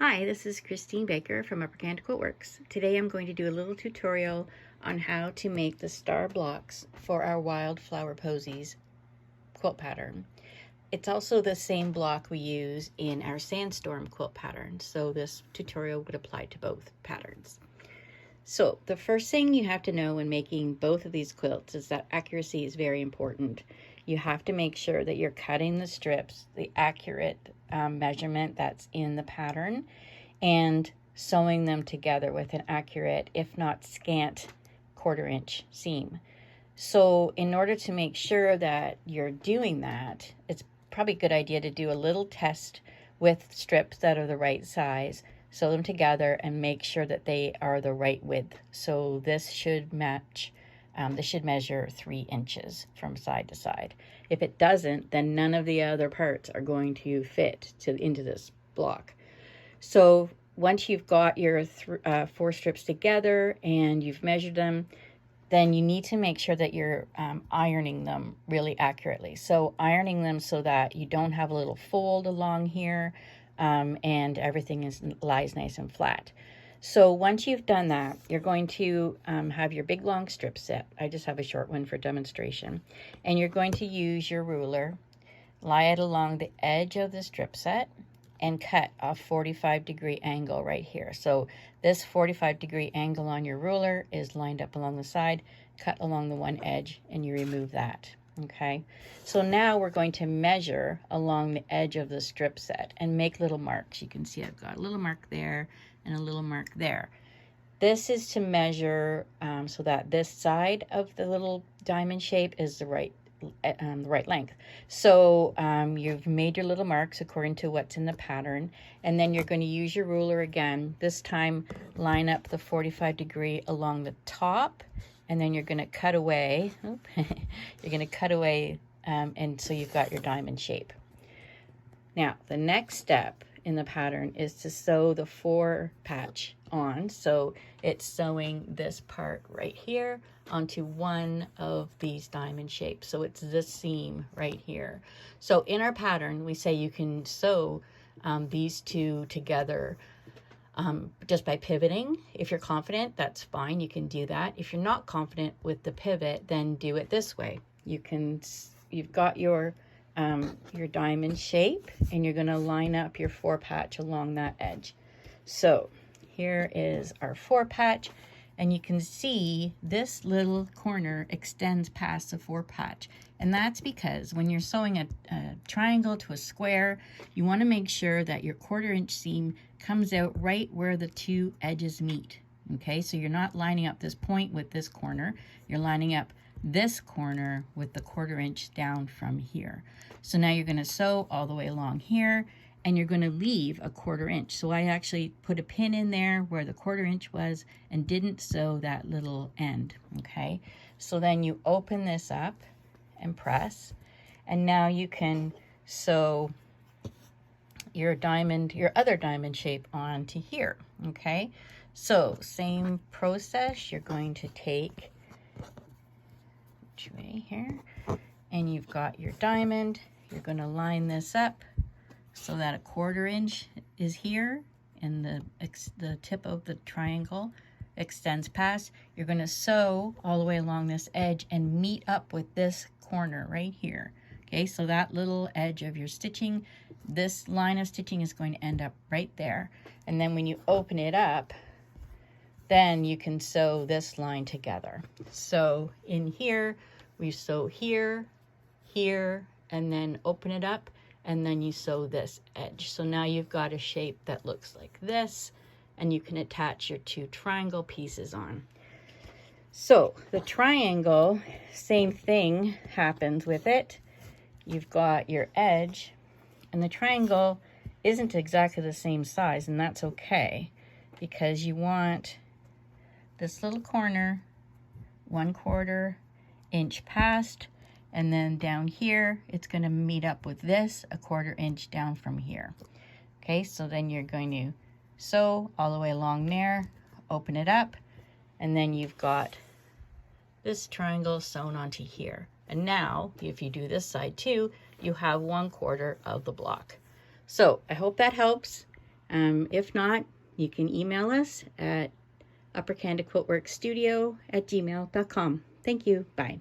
Hi, this is Christine Baker from Upper Canada Quilt Works. Today I'm going to do a little tutorial on how to make the star blocks for our Wildflower Posies quilt pattern. It's also the same block we use in our Sandstorm quilt pattern, so this tutorial would apply to both patterns. So the first thing you have to know when making both of these quilts is that accuracy is very important. You have to make sure that you're cutting the strips, the accurate measurement that's in the pattern, and sewing them together with an accurate, if not scant, 1/4 inch seam. So in order to make sure that you're doing that, it's probably a good idea to do a little test with strips that are the right size. Sew them together and make sure that they are the right width. So this should match, this should measure 3 inches from side to side. If it doesn't, then none of the other parts are going to fit into this block. So once you've got your 4 strips together and you've measured them, then you need to make sure that you're ironing them really accurately. So ironing them so that you don't have a little fold along here, and everything lies nice and flat. So once you've done that, you're going to have your big long strip set. I just have a short one for demonstration. And you're going to use your ruler, lie it along the edge of the strip set, and cut a 45-degree angle right here. So this 45-degree angle on your ruler is lined up along the side, cut along the one edge, and you remove that. Okay, so now we're going to measure along the edge of the strip set and make little marks. You can see I've got a little mark there and a little mark there. This is to measure so that this side of the little diamond shape is the right length. So you've made your little marks according to what's in the pattern, and then you're going to use your ruler again. This time line up the 45-degree along the top, and then you're going to cut away. You're going to cut away, and so you've got your diamond shape. Now the next step in the pattern is to sew the 4 patch on. So it's sewing this part right here onto one of these diamond shapes. So it's this seam right here. So in our pattern, we say you can sew these two together just by pivoting. If you're confident, that's fine. You can do that. If you're not confident with the pivot, then do it this way. You've got your diamond shape, and you're going to line up your 4 patch along that edge. So here is our 4 patch, and you can see this little corner extends past the 4 patch. And that's because when you're sewing a triangle to a square, you want to make sure that your 1/4 inch seam comes out right where the 2 edges meet. Okay, so you're not lining up this point with this corner, you're lining up this corner with the 1/4 inch down from here. So now you're going to sew all the way along here, and you're going to leave a 1/4 inch. So I actually put a pin in there where the 1/4 inch was and didn't sew that little end. Okay, so then you open this up and press, and now you can sew your other diamond shape onto here. Okay, so same process. You're going to take way here, and you've got your diamond. You're going to line this up so that a 1/4 inch is here, and the tip of the triangle extends past. You're going to sew all the way along this edge and meet up with this corner right here. Okay, so that little edge of your stitching, this line of stitching is going to end up right there. And then when you open it up, then you can sew this line together. So in here, we sew here, here, and then open it up, and then you sew this edge. So now you've got a shape that looks like this, and you can attach your 2 triangle pieces on. So the triangle, same thing happens with it. You've got your edge, and the triangle isn't exactly the same size, and that's okay, because you want this little corner 1/4 inch past, and then down here it's going to meet up with this a 1/4 inch down from here. Okay, so then you're going to sew all the way along there, open it up, and then you've got this triangle sewn onto here. And now if you do this side too, you have 1/4 of the block. So I hope that helps. If not, you can email us at uppercanadaquiltworksstudio@gmail.com. Thank you. Bye.